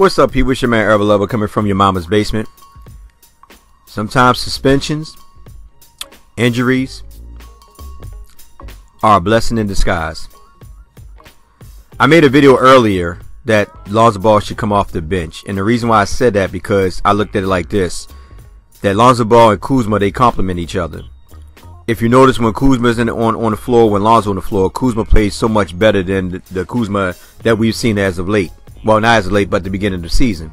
What's up, people? It's your man Herbal Lover coming from your mama's basement. Sometimes suspensions, injuries are a blessing in disguise. I made a video earlier that Lonzo Ball should come off the bench, and the reason why I said that because I looked at it like this: that Lonzo Ball and Kuzma, they complement each other. If you notice, when Kuzma's on the floor, when Lonzo on the floor, Kuzma plays so much better than the Kuzma that we've seen as of late. Well, not as of late, but at the beginning of the season.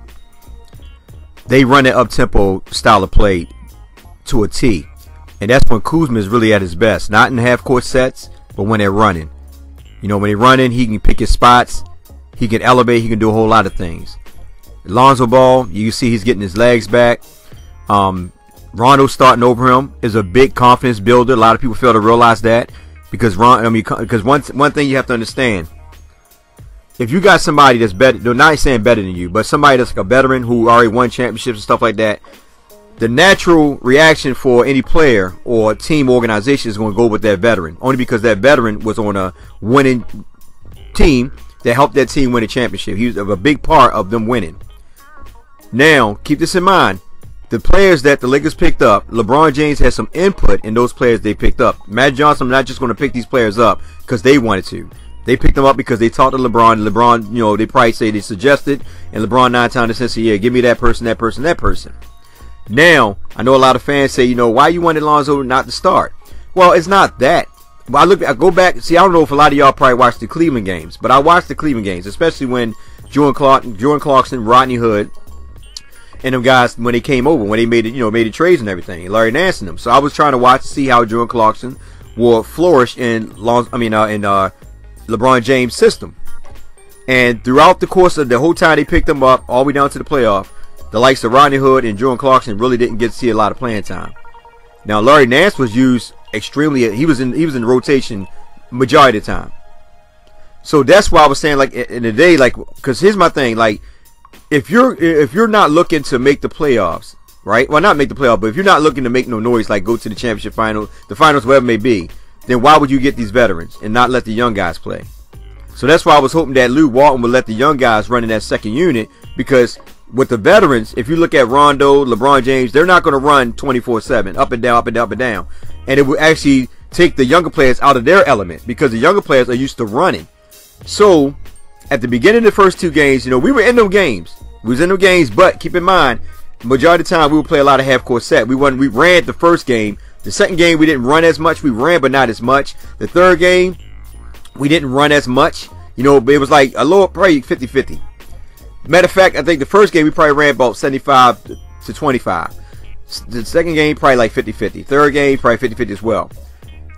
They run an up-tempo style of play to a T. And that's when Kuzma is really at his best. Not in half-court sets, but when they're running. You know, when they're running, he can pick his spots. He can elevate. He can do a whole lot of things. Lonzo Ball, you can see he's getting his legs back. Rondo starting over him is a big confidence builder. A lot of people fail to realize that. Because one thing you have to understand. If you got somebody that's better, they're not saying better than you, but somebody that's like a veteran who already won championships and stuff like that, the natural reaction for any player or team organization is going to go with that veteran. Only because that veteran was on a winning team that helped that team win a championship. He was a big part of them winning. Now, keep this in mind. The players that the Lakers picked up, LeBron James had some input in those players they picked up. Matt Johnson not just going to pick these players up because they wanted to. They picked them up because they talked to LeBron. LeBron, you know, they probably say they suggested, and LeBron 9 times said, yeah, give me that person, that person, that person. Now, I know a lot of fans say, you know, why you wanted Lonzo not to start? Well, it's not that. I go back. See, I don't know if a lot of y'all probably watched the Cleveland games, but I watched the Cleveland games, especially when Jordan Clarkson, Rodney Hood, and them guys when they came over, when they made it, you know, made the trades and everything, and Larry Nance and them. So I was trying to watch to see how Jordan Clarkson will flourish in LeBron James' system. And throughout the course of the whole time they picked him up, all the way down to the playoff, the likes of Rodney Hood and Jordan Clarkson really didn't get to see a lot of playing time. Now Larry Nance was used extremely. He was in rotation majority of the time. So that's why I was saying, like, in the day, like, because here's my thing, like, if you're not looking to make the playoffs, right? Well, not make the playoffs, but if you're not looking to make no noise, like go to the championship final, the finals, whatever it may be, then why would you get these veterans and not let the young guys play? So that's why I was hoping that Luke Walton would let the young guys run in that second unit, because with the veterans, if you look at Rondo, LeBron James, they're not going to run 24/7, up and down, up and down, up and down. And it would actually take the younger players out of their element, because the younger players are used to running. So at the beginning of the first two games, you know, we were in them games. We was in them games, but keep in mind, majority of the time we would play a lot of half-court set. We ran the first game. The second game, we didn't run as much. We ran, but not as much. The third game, we didn't run as much. You know, it was like a lower, probably 50-50. Matter of fact, I think the first game, we probably ran about 75 to 25. The second game, probably like 50-50. Third game, probably 50-50 as well.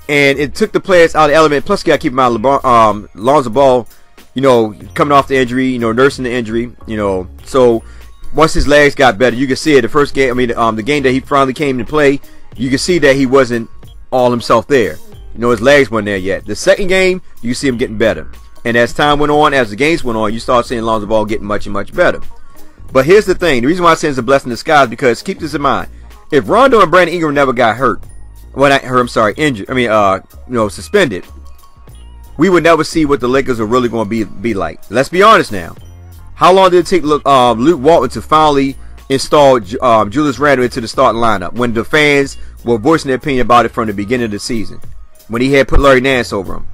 And it took the players out of the element. Plus, you got to keep in mind, Lonzo Ball, you know, coming off the injury, you know, nursing the injury, you know. So once his legs got better, you can see it. The first game, I mean, the game that he finally came to play, you can see that he wasn't all himself there. You know, his legs weren't there yet. The second game, you see him getting better. And as time went on, as the games went on, you start seeing Lonzo Ball getting much and much better. But here's the thing. The reason why I say it's a blessing in disguise, because keep this in mind. If Rondo and Brandon Ingram never got hurt, injured, you know, suspended, we would never see what the Lakers are really going to be like. Let's be honest now. How long did it take Luke Walton to finally install Julius Randle into the starting lineup when the fans were voicing their opinion about it from the beginning of the season, when he had put Larry Nance over him?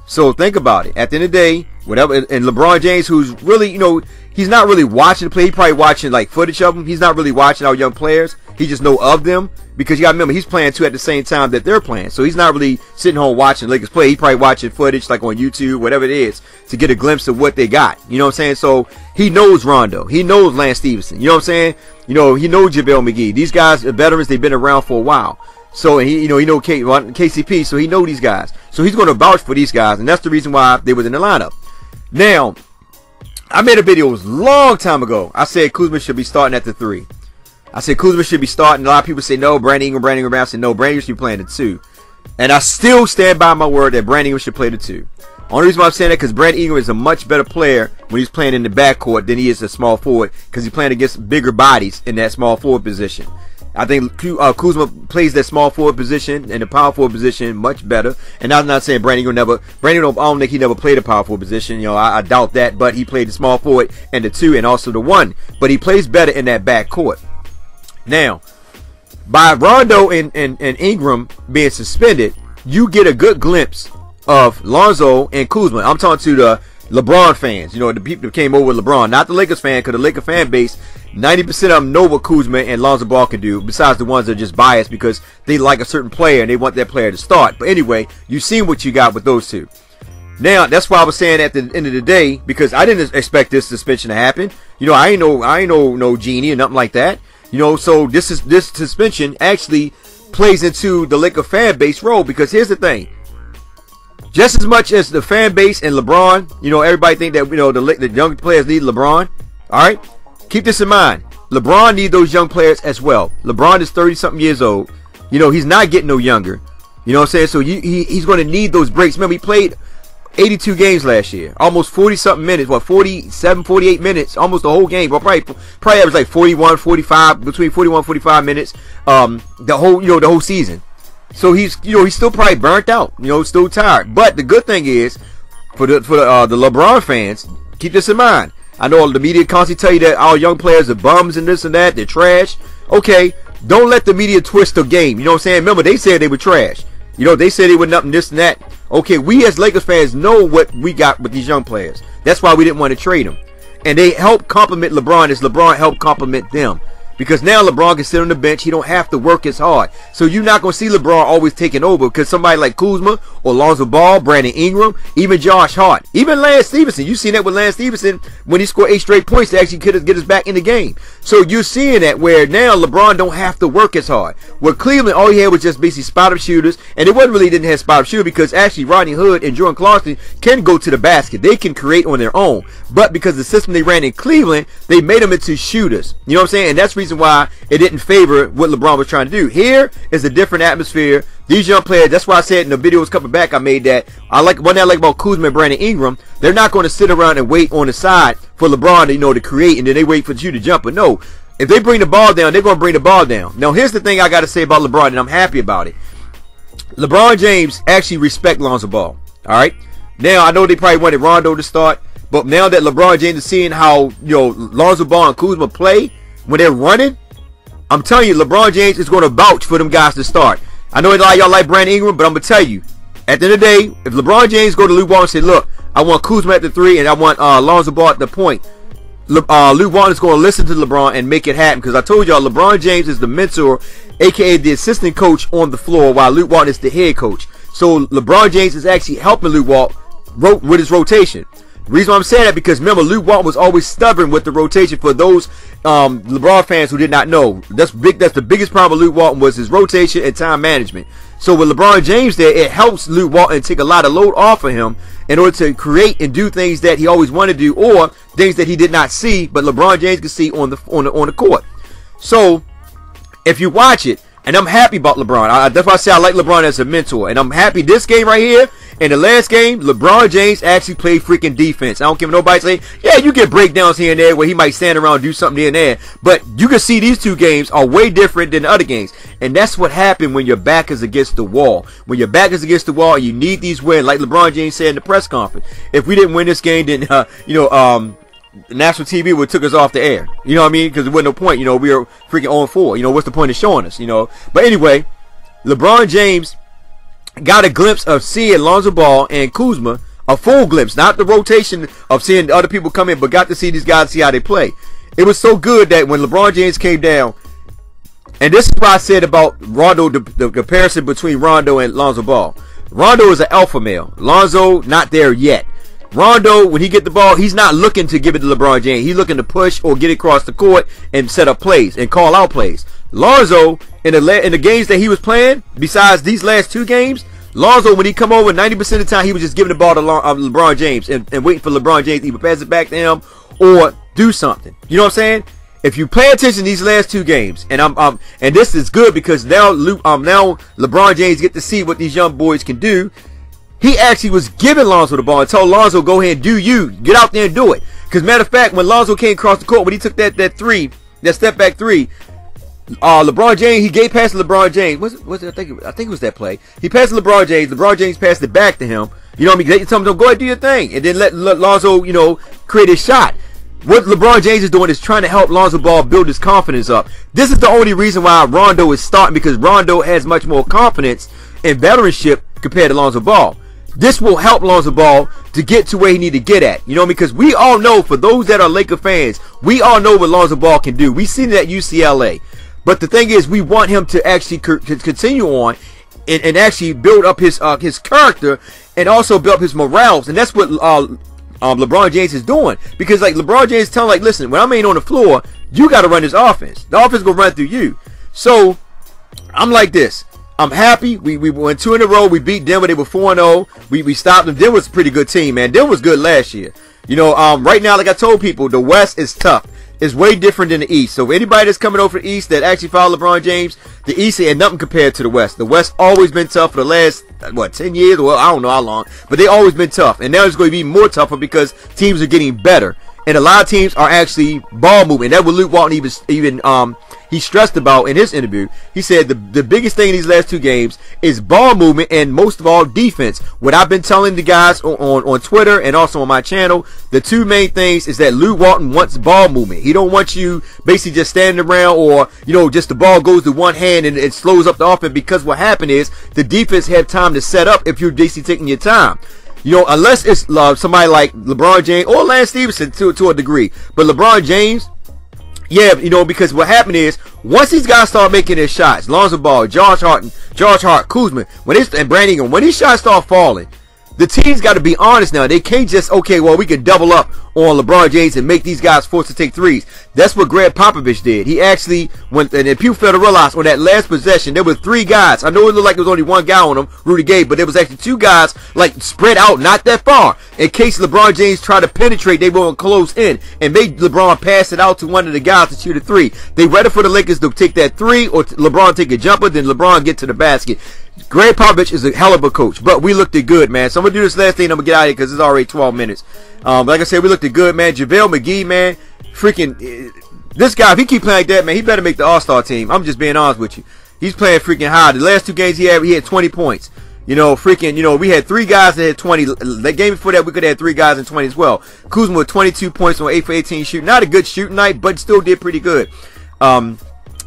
So think about it. At the end of the day, whatever, and LeBron James, who's really, you know, he's not really watching the play. He's probably watching like footage of them. He's not really watching our young players. He just know of them, because you got to remember, he's playing too at the same time that they're playing. So he's not really sitting home watching Lakers play. He's probably watching footage like on YouTube, whatever it is, to get a glimpse of what they got. You know what I'm saying? So he knows Rondo. He knows Lance Stevenson. You know what I'm saying? You know, he knows JaVale McGee. These guys are veterans. They've been around for a while. So he know KCP. So he know these guys. So he's going to vouch for these guys, and that's the reason why they was in the lineup. Now, I made a video a long time ago. I said Kuzma should be starting at the 3. I said Kuzma should be starting. A lot of people say no, Brandon Ingram. I said no, Brandon Ingram should be playing the 2. And I still stand by my word that Brandon Ingram should play the 2. Only reason why I'm saying that, because Brandon Ingram is a much better player when he's playing in the backcourt than he is a small forward, because he's playing against bigger bodies in that small forward position. I think Kuzma plays that small forward position and the power forward position much better. And I'm not saying Brandon I don't think he never played a power forward position. You know, I doubt that, but he played the small forward and the 2 and also the 1. But he plays better in that back court. Now, by Rondo and Ingram being suspended, you get a good glimpse of Lonzo and Kuzma. I'm talking to the LeBron fans, you know, the people that came over with LeBron, not the Lakers fan, because the Lakers fan base, 90% of them know what Kuzma and Lonzo Ball can do, besides the ones that are just biased because they like a certain player and they want that player to start. But anyway, you've seen what you got with those two. Now, that's why I was saying at the end of the day, because I didn't expect this suspension to happen. You know, I ain't no genie or nothing like that. You know, so this suspension actually plays into the Lakers fan base role, because here's the thing. Just as much as the fan base and LeBron, you know, everybody think that, you know, the young players need LeBron. All right, keep this in mind. LeBron needs those young players as well. LeBron is 30-something years old. You know, he's not getting no younger. You know what I'm saying? So he's going to need those breaks. Remember, he played 82 games last year, almost 40-something minutes. What, 47, 48 minutes, almost the whole game. Well, probably averaged like 41, 45, between 41, 45 minutes. The whole season. So he's still probably burnt out, you know, still tired. But the good thing is, for the LeBron fans, keep this in mind. I know the media constantly tell you that our young players are bums and this and that, they're trash. Okay, don't let the media twist the game. You know what I'm saying? Remember, they said they were trash. You know, they said they were nothing, this and that. Okay, we as Lakers fans know what we got with these young players. That's why we didn't want to trade them. And they help complement LeBron as LeBron helped complement them. Because now LeBron can sit on the bench. He don't have to work as hard. So you're not going to see LeBron always taking over, because somebody like Kuzma or Lonzo Ball, Brandon Ingram, even Josh Hart, even Lance Stevenson. You've seen that with Lance Stevenson when he scored 8 straight points to actually get us back in the game. So you're seeing that where now LeBron don't have to work as hard. With Cleveland, all he had was just basically spot-up shooters. And it wasn't really didn't have spot-up shooter, because actually Rodney Hood and Jordan Clarkson can go to the basket. They can create on their own. But because the system they ran in Cleveland, they made them into shooters. You know what I'm saying? And that's the reason why it didn't favor what LeBron was trying to do. Here is a different atmosphere. These young players, that's why I said in the videos coming back I made that one thing I like about Kuzma and Brandon Ingram, they're not going to sit around and wait on the side for LeBron to, you know, to create, and then they wait for you to jump. But no, if they bring the ball down, they're going to bring the ball down. Now here's the thing I got to say about LeBron, and I'm happy about it. LeBron James actually respect Lonzo Ball. All right. Now I know they probably wanted Rondo to start, but now that LeBron James is seeing how, you know, Lonzo Ball and Kuzma play when they're running, I'm telling you, LeBron James is going to vouch for them guys to start. I know a lot of y'all like Brandon Ingram, but I'm going to tell you, at the end of the day, if LeBron James go to Luke Walton and say, look, I want Kuzma at the 3 and I want Lonzo Ball at the point, Luke Walton is going to listen to LeBron and make it happen, because I told y'all LeBron James is the mentor, aka the assistant coach on the floor, while Luke Walton is the head coach. So LeBron James is actually helping Luke Walton with his rotation. The reason why I'm saying that, because remember, Luke Walton was always stubborn with the rotation. For those LeBron fans who did not know, that's the biggest problem with Luke Walton was his rotation and time management. So with LeBron James there, it helps Luke Walton take a lot of load off of him in order to create and do things that he always wanted to do, or things that he did not see, but LeBron James could see on the court. So if you watch it, and I'm happy about LeBron. That's why I say I like LeBron as a mentor. And I'm happy this game right here, and the last game, LeBron James actually played freaking defense. I don't care if nobody say, yeah, you get breakdowns here and there where he might stand around and do something here and there. But you can see these two games are way different than the other games. And that's what happened when your back is against the wall. When your back is against the wall, you need these wins. Like LeBron James said in the press conference, if we didn't win this game, then, national TV would took us off the air. You know what I mean? Because there wasn't no point. You know, we were freaking 0-4. You know, what's the point of showing us? You know. But anyway, LeBron James got a glimpse of seeing Lonzo Ball and Kuzma, a full glimpse, not the rotation of seeing other people come in, but got to see these guys, see how they play. It was so good that when LeBron James came down, and this is what I said about Rondo, the comparison between Rondo and Lonzo Ball. Rondo is an alpha male. Lonzo, not there yet. Rondo, when he get the ball, he's not looking to give it to LeBron James. He's looking to push or get across the court and set up plays and call out plays. Lonzo, in the games that he was playing, besides these last two games, Lonzo, when he come over, 90% of the time, he was just giving the ball to LeBron James and waiting for LeBron James to either pass it back to him or do something. You know what I'm saying? If you pay attention to these last two games, and and this is good because now LeBron James get to see what these young boys can do. He actually was giving Lonzo the ball and told Lonzo, go ahead and do you. Get out there and do it. Because matter of fact, when Lonzo came across the court, when he took that step back three, LeBron James, he gave pass to LeBron James. Was it, I think it was that play. He passed to LeBron James. LeBron James passed it back to him. You know what I mean? They told him, go ahead, do your thing. And then let Lonzo, you know, create his shot. What LeBron James is doing is trying to help Lonzo Ball build his confidence up. This is the only reason why Rondo is starting, because Rondo has much more confidence and veteranship compared to Lonzo Ball. This will help Lonzo Ball to get to where he need to get at. You know, because we all know, for those that are Laker fans, we all know what Lonzo Ball can do. We've seen it at UCLA. But the thing is, we want him to actually continue on and actually build up his character and also build up his morale. And that's what LeBron James is doing. Because, like, LeBron James is telling, like, listen, when I'm ain't on the floor, you got to run this offense. The offense going to run through you. So, I'm like this. I'm happy. We went 2 in a row. We beat Denver. They were 4-0. We stopped them. Denver's a pretty good team, man. Denver was good last year. You know, right now, like I told people, the West is tough. It's way different than the East. So if anybody that's coming over the East that actually follow LeBron James, the East ain't nothing compared to the West. The West always been tough for the last, 10 years? Well, I don't know how long. But they always been tough. And now it's going to be more tougher because teams are getting better. And a lot of teams are actually ball moving. That's what Luke Walton even he stressed about in his interview. He said the biggest thing in these last 2 games is ball movement and most of all defense. What I've been telling the guys on Twitter and also on my channel, the 2 main things is that Luke Walton wants ball movement. He don't want you basically just standing around or, you know, just the ball goes to one hand and it slows up the offense, because what happened is the defense have time to set up if you're basically taking your time. You know, unless it's somebody like LeBron James or Lance Stevenson to a degree. But LeBron James, yeah, you know, because what happened is, once these guys start making their shots, Lonzo Ball, Josh Hart, Kuzma, and Brandon Ingram, when these shots start falling, the team's got to be honest now. They can't just, okay, well, we can double up on LeBron James and make these guys forced to take threes. That's what Greg Popovich did. He actually went, and people failed to realize on that last possession, there were 3 guys. I know it looked like there was only 1 guy on them, Rudy Gay, but there was actually 2 guys, like, spread out, not that far. In case LeBron James tried to penetrate, they were close in and made LeBron pass it out to one of the guys to shoot a 3. They ready for the Lakers to take that 3 or LeBron take a jumper, then LeBron get to the basket. Greg Popovich is a hell of a coach, but we looked good, man. So I'm going to do this last thing, I'm going to get out of here because it's already 12 minutes. Like I said, we looked good, man. JaVale McGee, man, freaking, this guy, if he keep playing like that, man, he better make the All-Star team. I'm just being honest with you. He's playing freaking high. The last 2 games he had 20 points. You know, freaking, you know, we had 3 guys that had 20. The game before that, we could have had 3 guys in 20 as well. Kuzma with 22 points on 8 for 18 shooting. Not a good shooting night, but still did pretty good.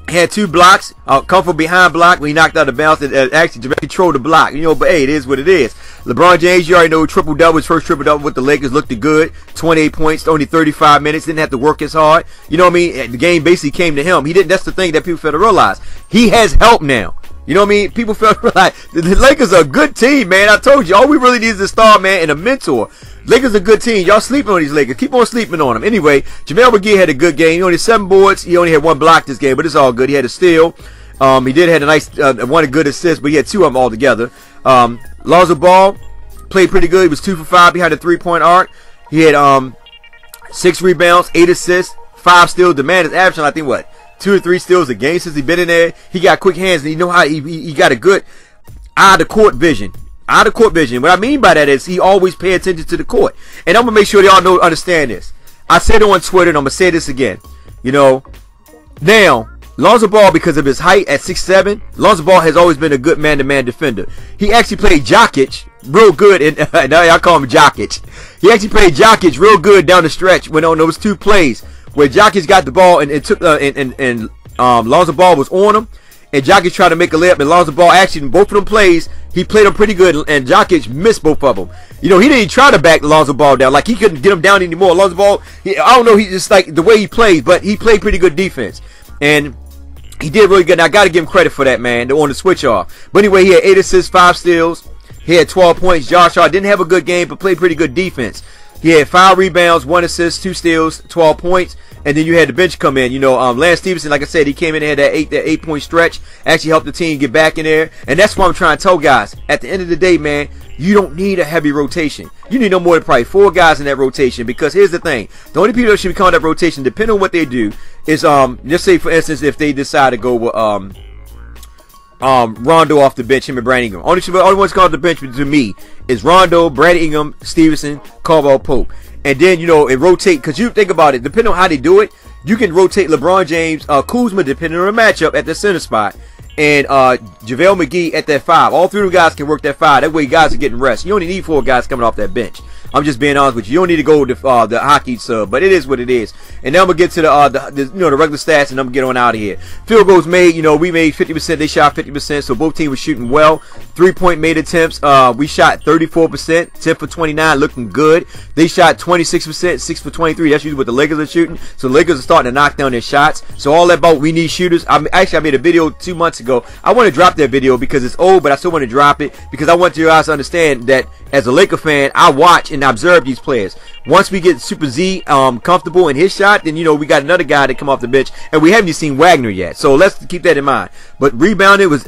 Had 2 blocks, come from behind block when he knocked out the bounce and actually directly controlled the block. You know, but hey, it is what it is. LeBron James, you already know, triple-double, his first triple-double with the Lakers, looked good. 28 points, only 35 minutes, didn't have to work as hard. You know what I mean? The game basically came to him. He didn't. That's the thing that people fail to realize. He has help now. You know what I mean? People fail to realize the Lakers are a good team, man. I told you, all we really need is a star, man, and a mentor. Lakers are a good team. Y'all sleeping on these Lakers. Keep on sleeping on them. Anyway, JaVale McGee had a good game. He only had 7 boards. He only had 1 block this game, but it's all good. He had a steal. He did have a nice, 1 good assist, but he had 2 of them altogether. Lonzo Ball played pretty good. He was 2 for 5 behind the 3-point arc. He had 6 rebounds, 8 assists, 5 steals. The man is averaging, I think, what, 2 or 3 steals a game since he's been in there. He got quick hands, and you know how he got a good eye-to-court vision. Out of court vision. What I mean by that is he always pay attention to the court. And I'm going to make sure y'all understand this. I said it on Twitter and I'm going to say this again. You know, now, Lonzo Ball, because of his height at 6'7", Lonzo Ball has always been a good man-to-man defender. He actually played Jokic real good, and now y'all call him Jokic. He actually played Jokic real good down the stretch when on those 2 plays where Jokic got the ball and took Lonzo Ball was on him. And Jokic tried to make a layup, and Lonzo Ball actually, in both of them plays, he played them pretty good, and Jokic missed both of them. You know, he didn't try to back Lonzo Ball down. Like, he couldn't get him down anymore. Lonzo Ball, I don't know, he just like the way he plays, but he played pretty good defense. And he did really good. And I got to give him credit for that, man, on the switch off. But anyway, he had 8 assists, 5 steals. He had 12 points. Josh Hart didn't have a good game, but played pretty good defense. He had 5 rebounds, 1 assist, 2 steals, 12 points. And then you had the bench come in. You know, Lance Stevenson, like I said, he came in and had that 8-point stretch. Actually helped the team get back in there. And that's what I'm trying to tell guys. At the end of the day, man, you don't need a heavy rotation. You need no more than probably 4 guys in that rotation. Because here's the thing. The only people that should be calling that rotation, depending on what they do, is, just say, for instance, if they decide to go with, Rondo off the bench, him and Brandon Ingram. Only ones called the bench to me is Rondo, Brandon Ingram, Stevenson, Caldwell Pope. And then, you know, it rotate, because you think about it, depending on how they do it, you can rotate LeBron James, Kuzma, depending on the matchup, at the center spot, and JaVale McGee at that 5. All 3 of them guys can work that 5. That way guys are getting rest. You only need 4 guys coming off that bench. I'm just being honest with you. You don't need to go with the hockey sub, but it is what it is. And now I'm gonna get to the regular stats, and I'm gonna get on out of here. Field goals made. We made 50%. They shot 50%. So both teams were shooting well. 3-point made attempts. We shot 34%, 10 for 29, looking good. They shot 26%, 6 for 23. That's usually what the Lakers are shooting. So the Lakers are starting to knock down their shots. So all that about we need shooters. I made a video 2 months ago. I want to drop that video because it's old, but I still want to drop it because I want you guys to understand that as a Laker fan, I watch and observe these players. Once we get Super Z comfortable in his shot, then we got another guy that come off the bench, and we haven't even seen Wagner yet. So let's keep that in mind. But rebounding was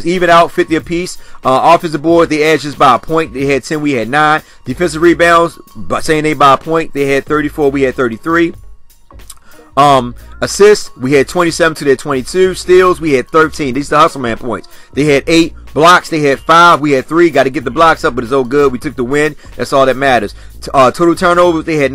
even out, 50 apiece. Offensive board, they edged us by a point. They had 10, we had 9. Defensive rebounds, saying they by a point, they had 34, we had 33. Assists, we had 27 to their 22. Steals, we had 13. These are the hustle man points. They had 8. Blocks, they had 5. We had 3. Got to get the blocks up, but it's all good. We took the win. That's all that matters. Total turnovers, they had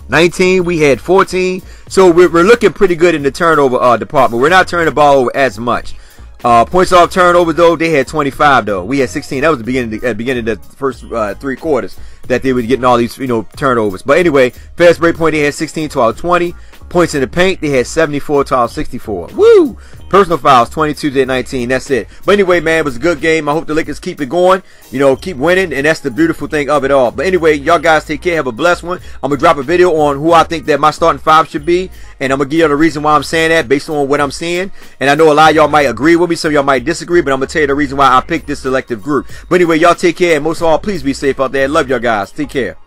19. We had 14. So we're looking pretty good in the turnover department. We're not turning the ball over as much. Points off turnover though, they had 25 though. We had 16. That was the beginning of the first 3 quarters that they were getting all these turnovers. But anyway, fast break point, they had 16, 12, 20. Points in the paint, they had 74, 12, 64. Woo! Personal fouls, 22 to 19. That's it. But anyway, man, it was a good game. I hope the Lakers keep it going. Keep winning, and that's the beautiful thing of it all. But anyway, y'all guys take care. Have a blessed one. I'm going to drop a video on who I think that my starting 5 should be, and I'm going to give you the reason why I'm saying that based on what I'm seeing. And I know a lot of y'all might agree with me, some of y'all might disagree, but I'm going to tell you the reason why I picked this selective group. But anyway, y'all take care, and most of all, please be safe out there. Love y'all guys. Take care.